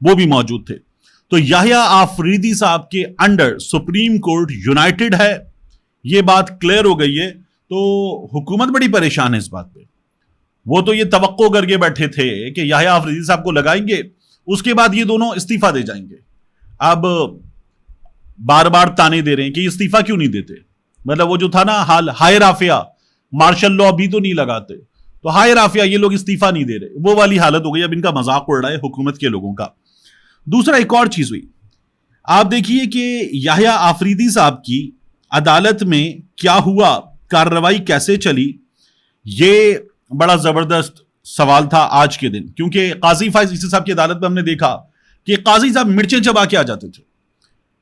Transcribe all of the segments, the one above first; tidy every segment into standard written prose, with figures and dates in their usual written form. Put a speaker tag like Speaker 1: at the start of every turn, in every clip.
Speaker 1: وہ بھی موجود تھے. تو یحییٰ آفریدی صاحب کے انڈر سپریم کورٹ یونائٹڈ ہے, یہ بات کلیئر ہو گئی ہے. تو حکومت بڑی پریشان ہے اس بات پہ. وہ تو یہ توقع کر کے بیٹھے تھے کہ یحییٰ آفریدی صاحب کو لگائیں گے, اس کے بعد یہ دونوں استعفیٰ دے جائیں گے. اب بار بار تانے دے رہے ہیں کہ یہ استعفیٰ کیوں نہیں دیتے. مطلب وہ جو تھا نا حال ہائے رافعہ, مارشل لاء بھی تو نہیں لگاتے, تو ہائے رافعہ یہ لوگ استعفیٰ نہیں دے رہے, وہ والی حالت ہو گئی. اب ان کا مذاق اڑ رہا ہے حکومت کے لوگوں کا. دوسرا ایک اور چیز ہوئی, آپ دیکھیے کہ یحییٰ آفریدی صاحب کی عدالت میں کیا ہوا, کارروائی کیسے چلی, یہ بڑا زبردست سوال تھا آج کے دن. کیونکہ قاضی فائز عیسی صاحب کی عدالت میں ہم نے دیکھا کہ قاضی صاحب مرچیں چبا کے آ جاتے تھے,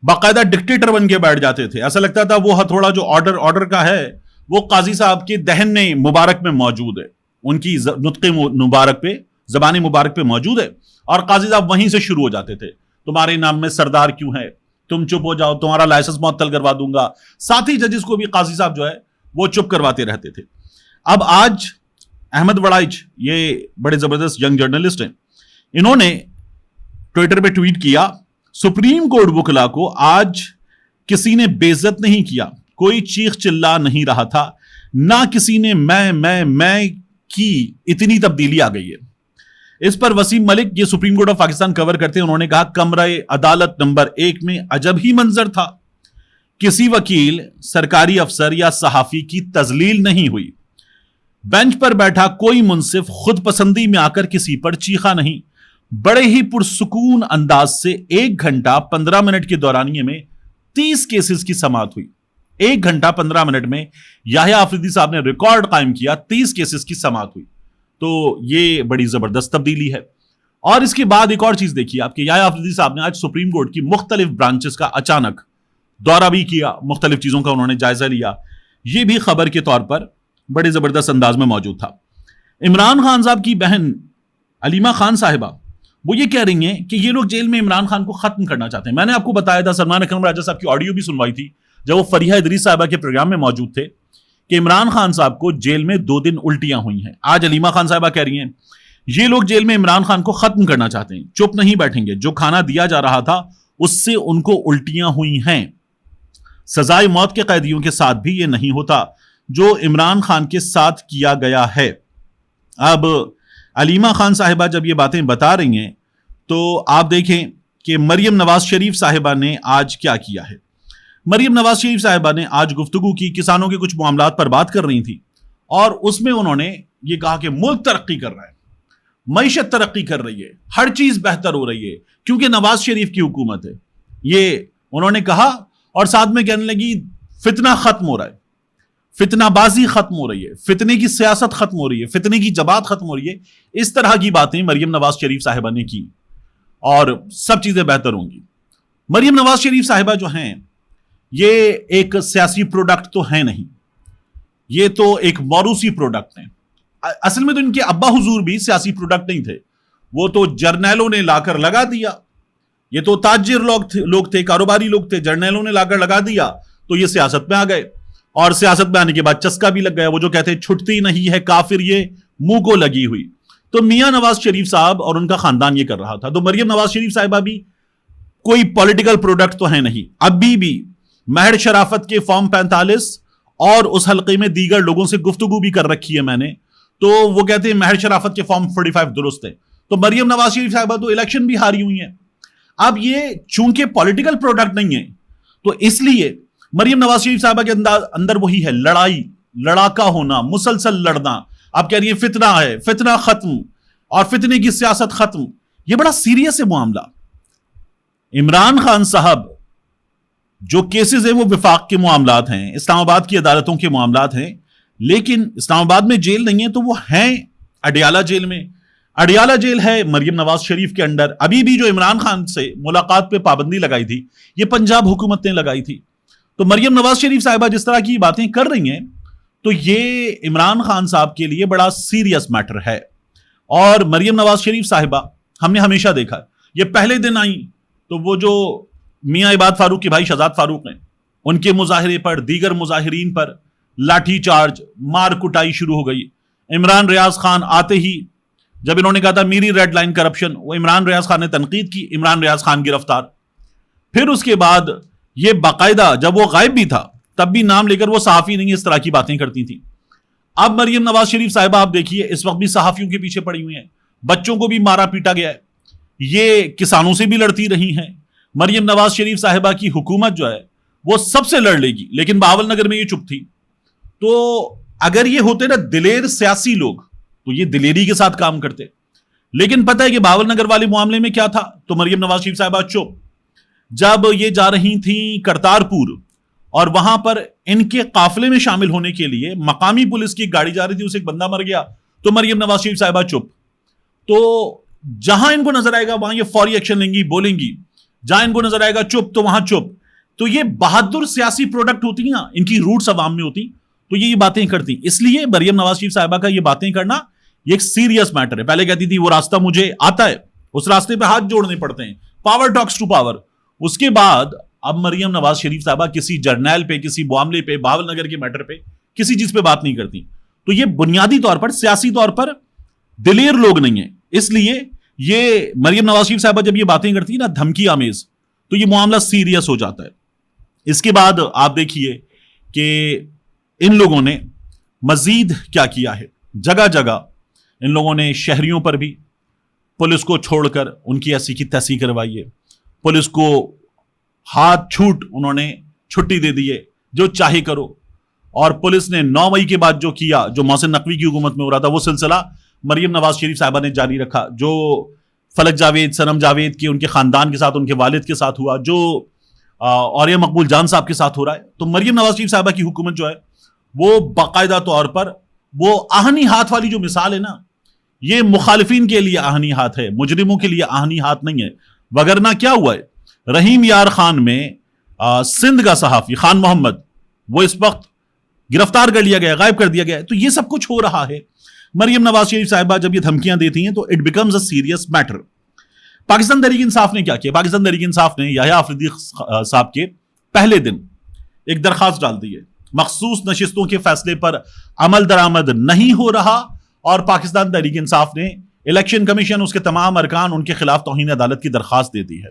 Speaker 1: باقاعدہ ڈکٹیٹر بن کے بیٹھ جاتے تھے. ایسا لگتا تھا وہ ہتھوڑا جو آرڈر کا ہے وہ قاضی صاحب کے دہن مبارک میں موجود ہے, ان کی نطق مبارک پہ, زبان مبارک پہ موجود ہے, اور قاضی صاحب وہیں سے شروع ہو جاتے تھے. تمہارے نام میں سردار کیوں ہے, تم چپ ہو جاؤ, تمہارا لائسنس معطل کروا دوں گا. ساتھی ججز کو بھی قاضی صاحب جو ہے وہ چپ کرواتے رہتے تھے. اب آج احمد وڑائچ, یہ بڑے زبردست ینگ جرنلسٹ ہیں, انہوں نے ٹویٹر پہ ٹویٹ کیا, سپریم کورٹ وکلا کو آج کسی نے بے عزت نہیں کیا, کوئی چیخ چلا نہیں رہا تھا, نہ کسی نے میں کی, اتنی تبدیلی آ گئی ہے. اس پر وسیم ملک, یہ سپریم کورٹ آف پاکستان کور کرتے ہیں, انہوں نے کہا کمرہ عدالت نمبر 1 میں عجب ہی منظر تھا, کسی وکیل, سرکاری افسر یا صحافی کی تذلیل نہیں ہوئی, بینچ پر بیٹھا کوئی منصف خود پسندی میں آ کر کسی پر چیخا نہیں, بڑے ہی پرسکون انداز سے 1 گھنٹہ 15 منٹ کے دورانیے میں 30 کیسز کی سماعت ہوئی. 1 گھنٹہ 15 منٹ میں یحییٰ آفریدی صاحب نے ریکارڈ قائم کیا, 30 کیسز کی سماعت ہوئی. تو یہ بڑی زبردست تبدیلی ہے. اور اس کے بعد ایک اور چیز دیکھیے آپ کہ یحییٰ آفریدی صاحب نے آج سپریم کورٹ کی مختلف برانچز کا اچانک دورہ بھی کیا, مختلف چیزوں کا انہوں نے جائزہ لیا. یہ بھی خبر کے طور پر بڑے زبردست انداز میں موجود تھا. عمران خان صاحب کی بہن علیمہ خان صاحبہ, وہ یہ کہہ رہی ہیں کہ یہ لوگ جیل میں عمران خان کو ختم کرنا چاہتے ہیں. میں نے آپ کو بتایا تھا, سلمان اکرم راجہ صاحب کی آڈیو بھی سنوائی تھی جب وہ فریحہ ادریس صاحبہ کے پروگرام میں موجود تھے, کہ عمران خان صاحب کو جیل میں 2 دن الٹیاں ہوئی ہیں. آج علیمہ خان صاحبہ کہہ رہی ہیں یہ لوگ جیل میں عمران خان کو ختم کرنا چاہتے ہیں, چپ نہیں بیٹھیں گے, جو کھانا دیا جا رہا تھا اس سے ان کو الٹیاں ہوئی ہیں. سزائے موت کے قیدیوں کے ساتھ بھی یہ نہیں ہوتا جو عمران خان کے ساتھ کیا گیا ہے. اب علیمہ خان صاحبہ جب یہ باتیں بتا رہی ہیں تو آپ دیکھیں کہ مریم نواز شریف صاحبہ نے آج کیا کیا ہے. مریم نواز شریف صاحبہ نے آج گفتگو کی, کسانوں کے کچھ معاملات پر بات کر رہی تھی, اور اس میں انہوں نے یہ کہا کہ ملک ترقی کر رہا ہے, معیشت ترقی کر رہی ہے, ہر چیز بہتر ہو رہی ہے کیونکہ نواز شریف کی حکومت ہے. یہ انہوں نے کہا, اور ساتھ میں کہنے لگی فتنہ ختم ہو رہا ہے, فتنہ بازی ختم ہو رہی ہے, فتنے کی سیاست ختم ہو رہی ہے, فتنے کی جماعت ختم ہو رہی ہے. اس طرح کی باتیں مریم نواز شریف صاحبہ نے کی, اور سب چیزیں بہتر ہوں گی. مریم نواز شریف صاحبہ جو ہیں یہ ایک سیاسی پروڈکٹ تو ہے نہیں, یہ تو ایک موروثی پروڈکٹ ہیں. اصل میں تو ان کے ابا حضور بھی سیاسی پروڈکٹ نہیں تھے, وہ تو جرنیلوں نے لا کر لگا دیا. یہ تو تاجر لوگ تھے, کاروباری لوگ تھے, جرنیلوں نے لا کر لگا دیا تو یہ سیاست میں آ گئے, اور سیاست میں آنے کے بعد چسکا بھی لگ گیا. وہ جو کہتے ہیں چھٹتی نہیں ہے کافر یہ منہ کو لگی ہوئی, تو میاں نواز شریف صاحب اور ان کا خاندان یہ کر رہا تھا. تو مریم نواز شریف صاحبہ بھی کوئی پولیٹیکل پروڈکٹ تو ہے نہیں. ابھی بھی مہر شرافت کے فارم 45 اور اس حلقے میں دیگر لوگوں سے گفتگو بھی کر رکھی ہے میں نے, تو وہ کہتے ہیں مہر شرافت کے فارم 45 درست ہے. تو مریم نواز شریف صاحبہ تو الیکشن بھی ہاری ہوئی ہیں. اب یہ چونکہ پولیٹیکل پروڈکٹ نہیں ہے تو اس لیے مریم نواز شریف صاحبہ کے اندر وہی ہے لڑائی, لڑاکا ہونا, مسلسل لڑنا. اب کہہ رہی ہے فتنہ ہے, فتنہ ختم, اور فتنے کی سیاست ختم. یہ بڑا سیریس ہے معاملہ. عمران خان صاحب جو کیسز ہیں وہ وفاق کے معاملات ہیں, اسلام آباد کی عدالتوں کے معاملات ہیں, لیکن اسلام آباد میں جیل نہیں ہے تو وہ ہیں اڈیالہ جیل میں. اڈیالہ جیل ہے مریم نواز شریف کے انڈر. ابھی بھی جو عمران خان سے ملاقات پہ پابندی لگائی تھی یہ پنجاب حکومت نے لگائی تھی. تو مریم نواز شریف صاحبہ جس طرح کی باتیں کر رہی ہیں تو یہ عمران خان صاحب کے لیے بڑا سیریس میٹر ہے. اور مریم نواز شریف صاحبہ ہم نے ہمیشہ دیکھا, یہ پہلے دن آئیں تو وہ جو میاں عباد فاروق کے بھائی شہزاد فاروق ہیں ان کے مظاہرے پر, دیگر مظاہرین پر لاٹھی چارج, مار کٹائی شروع ہو گئی. عمران ریاض خان آتے ہی جب انہوں نے کہا تھا میری ریڈ لائن کرپشن، وہ عمران ریاض خان نے تنقید کی، عمران ریاض خان گرفتار. پھر اس کے بعد یہ باقاعدہ جب وہ غائب بھی تھا تب بھی نام لے کر وہ صحافی نہیں اس طرح کی باتیں کرتی تھیں. اب مریم نواز شریف صاحبہ آپ دیکھیے اس وقت بھی صحافیوں کے پیچھے پڑی ہوئی ہیں، بچوں کو بھی مارا پیٹا گیا ہے، یہ کسانوں سے بھی لڑتی رہی ہیں. مریم نواز شریف صاحبہ کی حکومت جو ہے وہ سب سے لڑ لے گی، لیکن بہاول نگر میں یہ چپ تھی. تو اگر یہ ہوتے نا دلیر سیاسی لوگ تو یہ دلیری کے ساتھ کام کرتے، لیکن پتہ ہے کہ بہاول نگر والے معاملے میں کیا تھا، تو مریم نواز شریف صاحبہ چپ. جب یہ جا رہی تھیں کرتارپور اور وہاں پر ان کے قافلے میں شامل ہونے کے لیے مقامی پولیس کی ایک گاڑی جا رہی تھی، اسے ایک بندہ مر گیا، تو مریم نواز شریف صاحبہ چپ. تو جہاں ان کو نظر آئے گا وہاں یہ فوری ایکشن لیں گی، بولیں گی، جہاں ان کو نظر آئے گا چپ تو وہاں چپ. تو یہ بہادر سیاسی پروڈکٹ ہوتی ہیں، ان کی روٹس عوام میں ہوتی، تو یہ باتیں کرتی. اس لیے مریم نواز شریف صاحبہ کا یہ باتیں کرنا یہ ایک سیریس میٹر ہے. پہلے کہتی تھی وہ راستہ مجھے آتا ہے، اس راستے پہ ہاتھ جوڑنے پڑتے ہیں، پاور ٹاکس ٹو پاور. اس کے بعد اب مریم نواز شریف صاحبہ کسی جرنیل پہ، کسی معاملے پہ، بہاول نگر کے میٹر پہ کسی چیز پہ بات نہیں کرتی. تو یہ بنیادی طور پر سیاسی طور پر دلیر لوگ نہیں ہیں. اس لیے یہ مریم نواز شریف صاحبہ جب یہ باتیں کرتی ہے نا دھمکی آمیز، تو یہ معاملہ سیریس ہو جاتا ہے. اس کے بعد آپ دیکھیے کہ ان لوگوں نے مزید کیا کیا ہے. جگہ جگہ ان لوگوں نے شہریوں پر بھی پولیس کو چھوڑ کر ان کی ایسی کی تیسی کروائی ہے. پولیس کو ہاتھ چھوٹ انہوں نے چھٹی دے دی ہے، جو چاہے کرو. اور پولیس نے 9 مئی کے بعد جو کیا، جو محسن نقوی کی حکومت میں ہو رہا تھا، وہ سلسلہ مریم نواز شریف صاحبہ نے جاری رکھا. جو فلک جاوید، سنم جاوید کے ان کے خاندان کے ساتھ، ان کے والد کے ساتھ ہوا، جو اوریہ مقبول جان صاحب کے ساتھ ہو رہا ہے، تو مریم نواز شریف صاحبہ کی حکومت جو ہے وہ باقاعدہ طور پر وہ آہنی ہاتھ والی جو مثال ہے نا، یہ مخالفین کے لیے آہنی ہاتھ ہے، مجرموں کے لیے آہنی ہاتھ نہیں ہے. وگرنہ کیا ہوا ہے، رحیم یار خان میں سندھ کا صحافی خان محمد وہ اس وقت گرفتار کر لیا گیا، غائب کر دیا گیا ہے. تو یہ سب کچھ ہو رہا ہے. مریم نواز شریف صاحبہ جب یہ دھمکیاں دیتی ہیں تو it becomes a serious matter. Pakistan Tehreek Insaf نے کیا کیا؟ پاکستان تحریک انصاف نے یحییٰ آفریدی صاحب کے پہلے دن ایک درخواست ڈال دی ہے. مخصوص نشستوں کے فیصلے پر عمل درآمد نہیں ہو رہا، اور پاکستان تحریک انصاف نے الیکشن کمیشن، اس کے تمام ارکان، ان کے خلاف توہین عدالت کی درخواست دے دی ہے.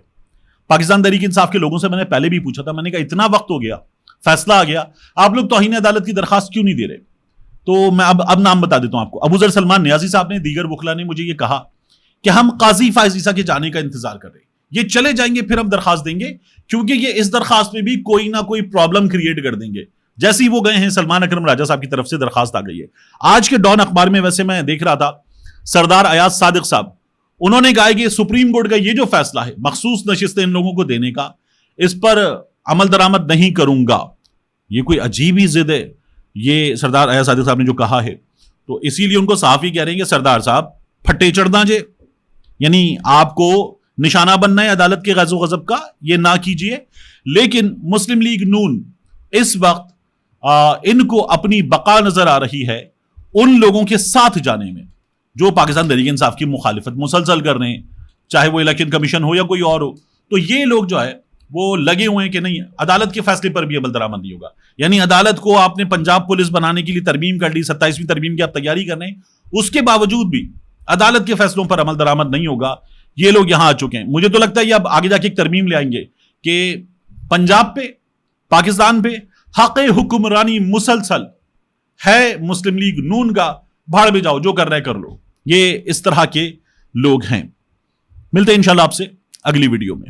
Speaker 1: پاکستان تحریک انصاف کے لوگوں سے میں نے پہلے بھی پوچھا تھا، میں نے کہا اتنا وقت ہو گیا، فیصلہ آ گیا، آپ لوگ توہین عدالت کی درخواست کیوں نہیں دے رہے؟ تو میں اب نام بتا دیتا ہوں آپ کو. ابو ذر سلمان نیازی صاحب نے، دیگر وکلا نے مجھے یہ کہا کہ ہم قاضی فائز عیسیٰ کے جانے کا انتظار کر رہے ہیں، یہ چلے جائیں گے پھر ہم درخواست دیں گے، کیونکہ یہ اس درخواست میں بھی کوئی نہ کوئی پرابلم کریٹ کر دیں گے. جیسے ہی وہ گئے ہیں، سلمان اکرم راجہ صاحب کی طرف سے درخواست آ گئی ہے. آج کے ڈان اخبار میں ویسے میں دیکھ رہا تھا، سردار ایاز صادق صاحب انہوں نے کہا کہ سپریم کورٹ کا یہ جو فیصلہ ہے مخصوص نشستیں ان لوگوں کو دینے کا، اس پر عمل درآمد نہیں کروں گا. یہ کوئی عجیب ہی ضد ہے یہ سردار ایاز صادق صاحب نے جو کہا ہے. تو اسی لیے ان کو صحافی کہہ رہے ہیں کہ سردار صاحب پھٹے چڑھنا جے، یعنی آپ کو نشانہ بننا ہے عدالت کے غضب و غضب کا، یہ نہ کیجئے. لیکن مسلم لیگ نون اس وقت ان کو اپنی بقا نظر آ رہی ہے ان لوگوں کے ساتھ جانے میں جو پاکستان تحریک انصاف کی مخالفت مسلسل کر رہے ہیں، چاہے وہ الیکشن کمیشن ہو یا کوئی اور ہو. تو یہ لوگ جو ہے وہ لگے ہوئے ہیں کہ نہیں، عدالت کے فیصلے پر بھی عمل درآمد نہیں ہوگا. یعنی عدالت کو آپ نے پنجاب پولیس بنانے کے لیے ترمیم کر لی، 27ویں ترمیم کی آپ تیاری کر رہے ہیں، اس کے باوجود بھی عدالت کے فیصلوں پر عمل درآمد نہیں ہوگا. یہ لوگ یہاں آ چکے ہیں. مجھے تو لگتا ہے یہ اب آگے جا کے ایک ترمیم لے آئیں گے کہ پنجاب پہ، پاکستان پہ حق حکمرانی مسلسل ہے مسلم لیگ نون کا، بھاڑ میں جاؤ، جو کر رہے کر لو. یہ اس طرح کے لوگ ہیں. ملتے ہیں انشاءاللہ آپ سے اگلی ویڈیو میں.